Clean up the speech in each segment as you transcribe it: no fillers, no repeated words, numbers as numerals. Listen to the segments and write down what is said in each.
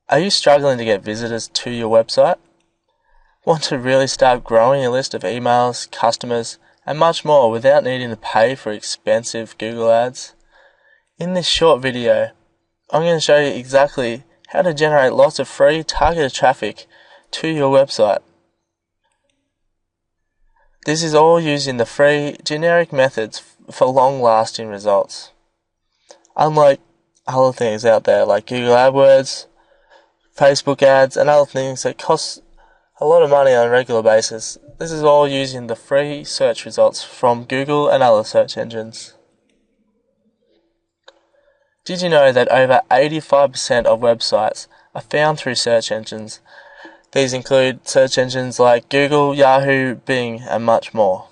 Are you struggling to get visitors to your website? Want to really start growing your list of emails, customers, and much more without needing to pay for expensive Google ads? In this short video, I'm going to show you exactly how to generate lots of free targeted traffic to your website. This is all using the free generic methods for long-lasting results. Unlike other things out there like Google AdWords, Facebook ads, and other things that cost a lot of money on a regular basis, this is all using the free search results from Google and other search engines. Did you know that over 85% of websites are found through search engines? These include search engines like Google, Yahoo, Bing, and much more.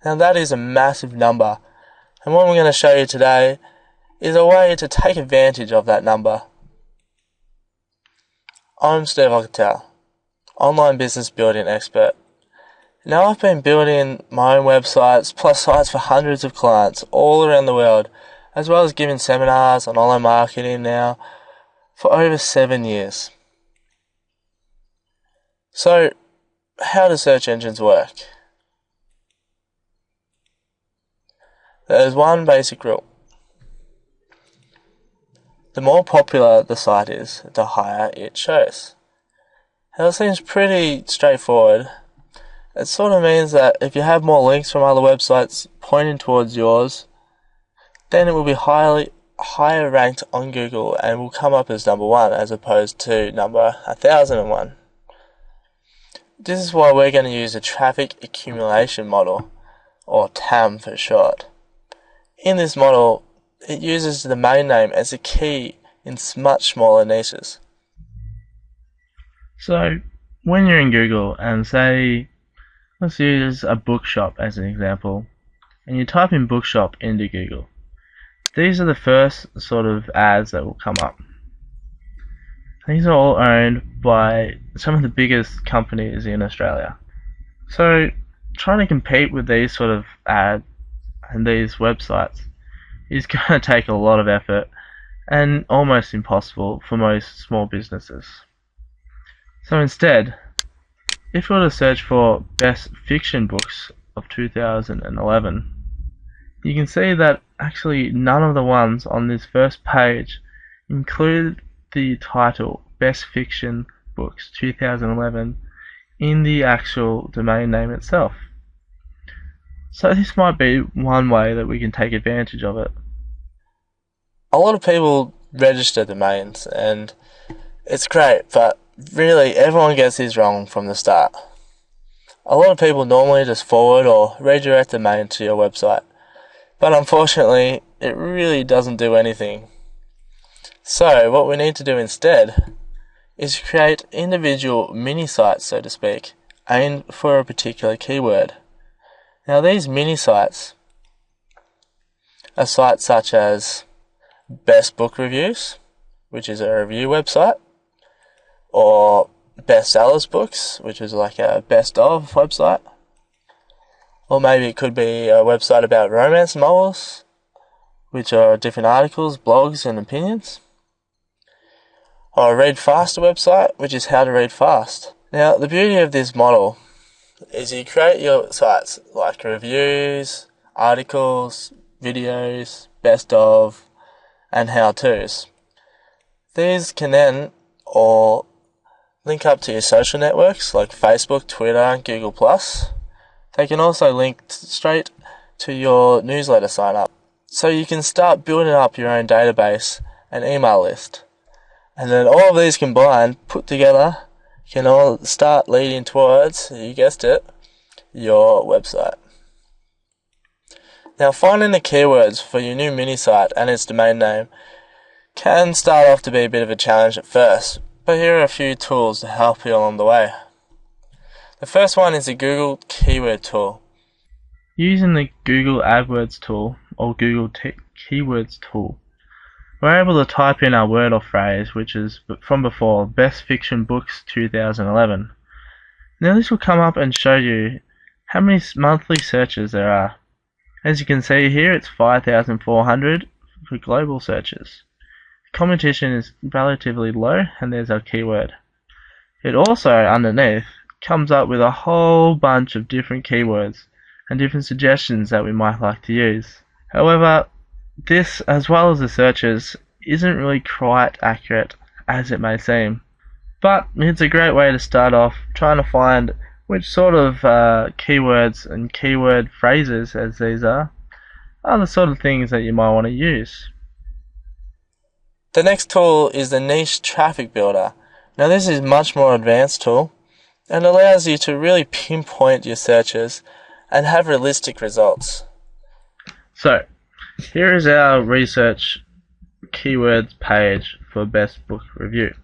Now that is a massive number, and what we're going to show you today is a way to take advantage of that number. I'm Steve Auchettl, online business building expert. Now I've been building my own websites plus sites for hundreds of clients all around the world, as well as giving seminars on online marketing now for over 7 years. So, how do search engines work? There's one basic rule. The more popular the site is, the higher it shows. Now, it seems pretty straightforward. It sort of means that if you have more links from other websites pointing towards yours, then it will be higher ranked on Google and will come up as number 1 as opposed to number 1001. This is why we're going to use a traffic accumulation model, or TAM for short. In this model, it uses the domain name as a key in much smaller niches. So, when you're in Google and say, let's use a bookshop as an example, and you type in bookshop into Google, these are the first sort of ads that will come up. These are all owned by some of the biggest companies in Australia. So, trying to compete with these sort of ads and these websites is going to take a lot of effort and almost impossible for most small businesses. So instead, if we were to search for best fiction books of 2011, you can see that actually none of the ones on this first page include the title Best Fiction Books 2011 in the actual domain name itself. So this might be one way that we can take advantage of it. A lot of people register domains and it's great, but really everyone gets this wrong from the start. A lot of people normally just forward or redirect the domain to your website, but unfortunately it really doesn't do anything. So what we need to do instead is create individual mini sites, so to speak, aimed for a particular keyword. Now these mini sites are sites such as Best Book Reviews, which is a review website, or Best Sellers Books, which is like a best of website, or maybe it could be a website about romance novels, which are different articles, blogs and opinions, or a Read Faster website, which is how to read fast. Now the beauty of this model is you create your sites like reviews, articles, videos, best of, and how-tos. These can then all link up to your social networks like Facebook, Twitter, and Google+. They can also link straight to your newsletter sign up. So you can start building up your own database and email list. And then all of these combined, put together, can all start leading towards, you guessed it, your website. Now finding the keywords for your new mini site and its domain name can start off to be a bit of a challenge at first, but here are a few tools to help you along the way. The first one is the Google Keyword Tool. Using the Google AdWords tool or Google Keywords tool, we're able to type in our word or phrase, which is from before, Best Fiction Books 2011. Now this will come up and show you how many monthly searches there are. As you can see here, it's 5,400 for global searches. competition is relatively low, and there's our keyword. It also, underneath, comes up with a whole bunch of different keywords and different suggestions that we might like to use. However, this, as well as the searches, isn't really quite accurate as it may seem. But it's a great way to start off trying to find which sort of keywords and keyword phrases, as these are the sort of things that you might want to use. The next tool is the Niche Traffic Builder. Now this is a much more advanced tool and allows you to really pinpoint your searches and have realistic results. So, here is our research keywords page for best book review.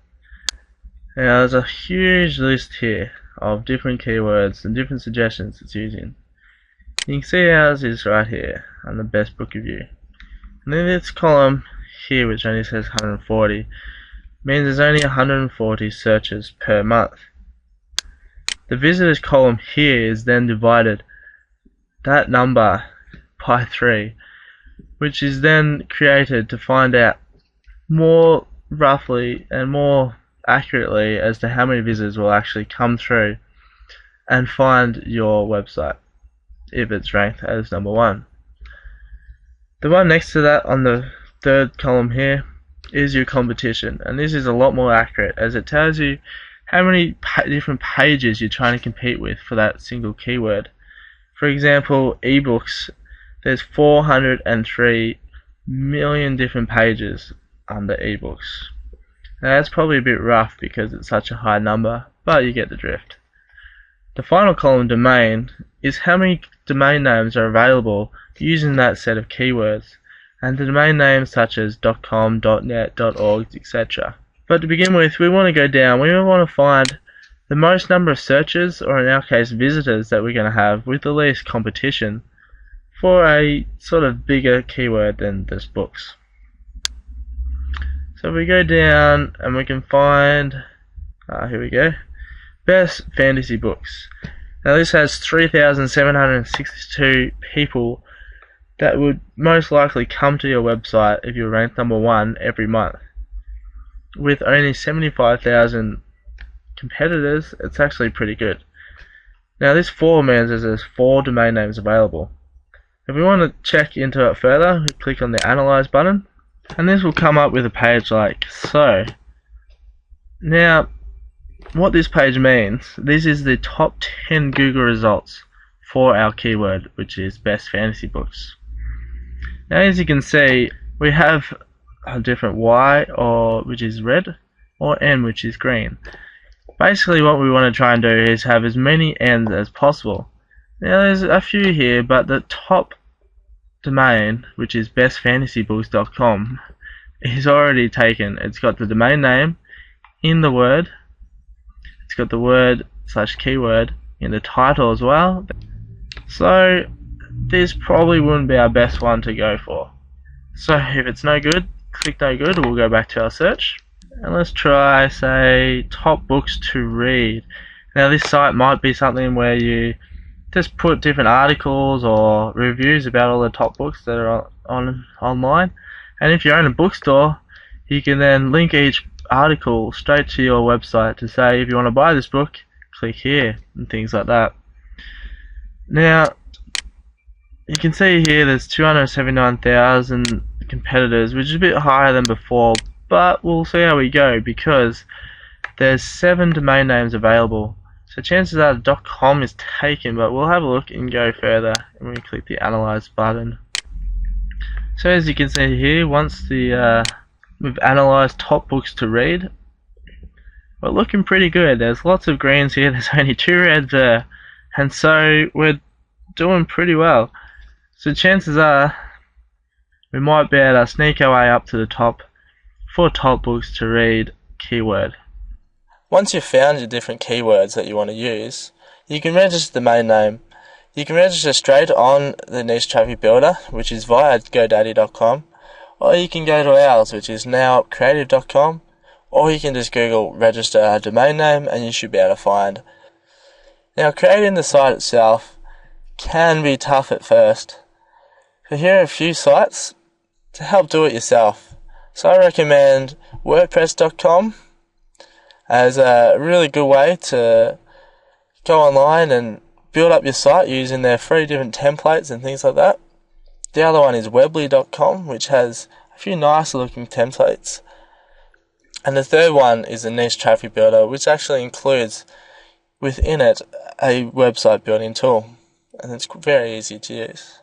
Now there's a huge list here of different keywords and different suggestions it's using. You can see ours is right here on the best book review. And then this column here, which only says 140, means there's only 140 searches per month. The visitors column here is then divided that number by 3, which is then created to find out more roughly and more accurately as to how many visitors will actually come through and find your website if it's ranked as number 1. The one next to that on the third column here is your competition, and this is a lot more accurate as it tells you how many different pages you're trying to compete with for that single keyword. For example, ebooks, there's 403 million different pages under ebooks. Now that's probably a bit rough because it's such a high number, but you get the drift. The final column, domain, is how many domain names are available using that set of keywords, and the domain names such as .com, .net, .org, etc. But to begin with, we want to go down. We want to find the most number of searches, or in our case visitors, that we're going to have with the least competition for a sort of bigger keyword than just books. So we go down and we can find, here we go, best fantasy books. Now this has 3,762 people that would most likely come to your website if you're ranked number 1 every month. With only 75,000 competitors, it's actually pretty good. Now this 4 means there's 4 domain names available. If we want to check into it further, we click on the Analyze button, and this will come up with a page like so. Now, what this page means, this is the top 10 Google results for our keyword, which is best fantasy books. Now as you can see, we have a different Y, which is red, or N, which is green. Basically what we want to try and do is have as many N's as possible. Now there's a few here, but the top domain, which is bestfantasybooks.com, is already taken. It's got the domain name in the word, it's got the word / keyword in the title as well. So this probably wouldn't be our best one to go for. So if it's no good, click no good, we'll go back to our search. And let's try, say, top books to read. Now this site might be something where you just put different articles or reviews about all the top books that are online. And if you own a bookstore, you can then link each article straight to your website to say, if you want to buy this book, click here, and things like that. Now, you can see here there's 279,000 competitors, which is a bit higher than before, but we'll see how we go because there's 7 domain names available. So chances are the .com is taken, but we'll have a look and go further and we click the Analyze button. So as you can see here, once we've analysed top books to read, we're looking pretty good. There's lots of greens here, there's only 2 reds there, and so we're doing pretty well. So chances are we might be able to sneak our way up to the top for top books to read keyword. Once you've found your different keywords that you want to use, you can register the domain name. You can register straight on the Niche Traffic Builder, which is via GoDaddy.com, or you can go to ours, which is nowcreative.com, or you can just Google register a domain name and you should be able to find. Now creating the site itself can be tough at first, but here are a few sites to help do it yourself. So I recommend WordPress.com as a really good way to go online and build up your site using their free different templates and things like that. The other one is Weebly.com, which has a few nice looking templates. And the third one is a niche traffic builder, which actually includes within it a website building tool, and it's very easy to use.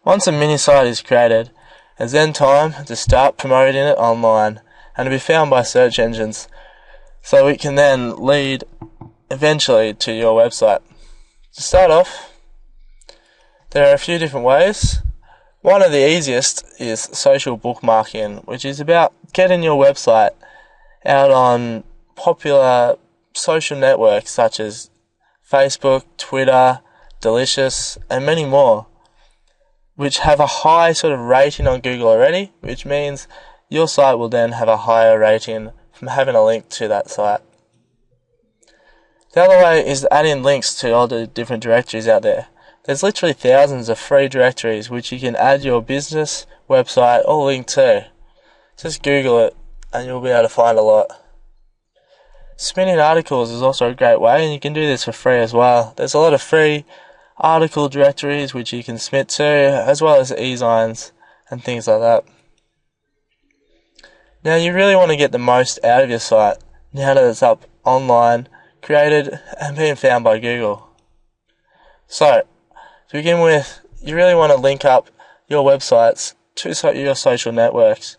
Once a mini site is created, it's then time to start promoting it online and to be found by search engines, so it can then lead eventually to your website. To start off, there are a few different ways. One of the easiest is social bookmarking, which is about getting your website out on popular social networks such as Facebook, Twitter, Delicious, and many more, which have a high sort of rating on Google already, which means your site will then have a higher rating from having a link to that site. The other way is adding links to all the different directories out there. There's literally thousands of free directories which you can add your business, website, or link to. Just Google it and you'll be able to find a lot. Submitting articles is also a great way, and you can do this for free as well. There's a lot of free article directories which you can submit to, as well as e-signs and things like that. Now you really want to get the most out of your site now that it's up online, created, and being found by Google. So, to begin with, you really want to link up your websites to your social networks.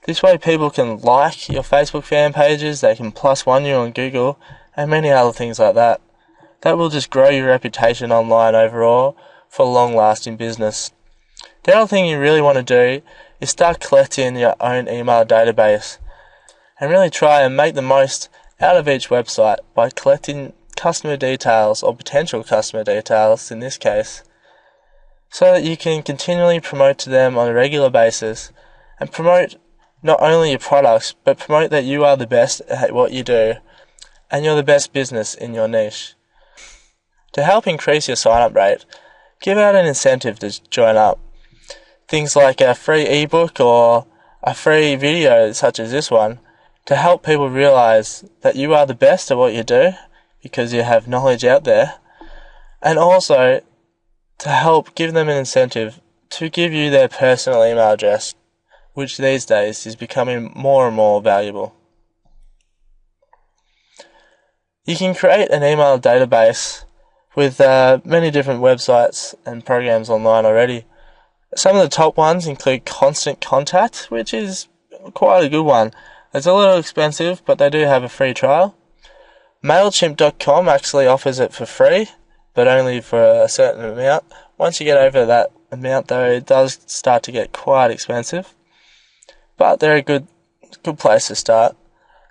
This way people can like your Facebook fan pages, they can +1 you on Google, and many other things like that. That will just grow your reputation online overall for long-lasting business. The other thing you really want to do is start collecting your own email database and really try and make the most out of each website by collecting customer details, or potential customer details in this case, so that you can continually promote to them on a regular basis and promote not only your products, but promote that you are the best at what you do and you're the best business in your niche. To help increase your sign-up rate, give out an incentive to join up. Things like a free ebook or a free video such as this one, to help people realize that you are the best at what you do because you have knowledge out there, and also to help give them an incentive to give you their personal email address, which these days is becoming more and more valuable. You can create an email database with many different websites and programs online already. Some of the top ones include Constant Contact, which is quite a good one. It's a little expensive, but they do have a free trial. MailChimp.com actually offers it for free, but only for a certain amount. Once you get over that amount, though, it does start to get quite expensive. But they're a good place to start.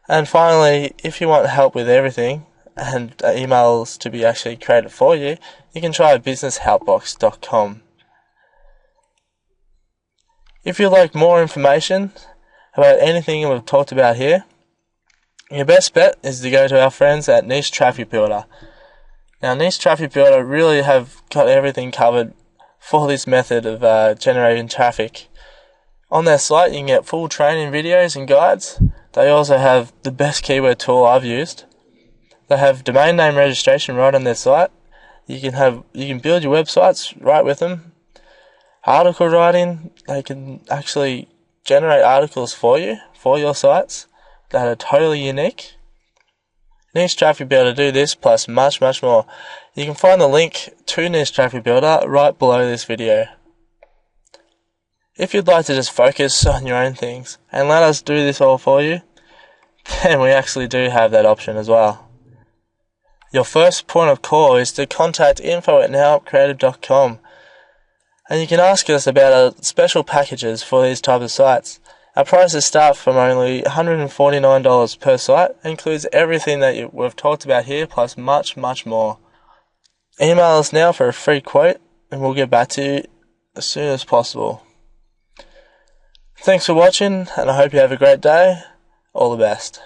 And finally, if you want help with everything and emails to be actually created for you, you can try businesshelpbox.com. If you'd like more information about anything we've talked about here, your best bet is to go to our friends at Niche Traffic Builder. Now, Niche Traffic Builder really have got everything covered for this method of generating traffic. On their site, you can get full training videos and guides. They also have the best keyword tool I've used. They have domain name registration right on their site. You can build your websites right with them. Article writing, they can actually generate articles for you, for your sites, that are totally unique. Niche Traffic Builder do this plus much more. You can find the link to Niche Traffic Builder right below this video. If you'd like to just focus on your own things and let us do this all for you, then we actually do have that option as well. Your first point of call is to contact info@nowupcreative.com, and you can ask us about our special packages for these types of sites. Our prices start from only $149 per site, and includes everything that we've talked about here, plus much more. Email us now for a free quote, and we'll get back to you as soon as possible. Thanks for watching, and I hope you have a great day. All the best.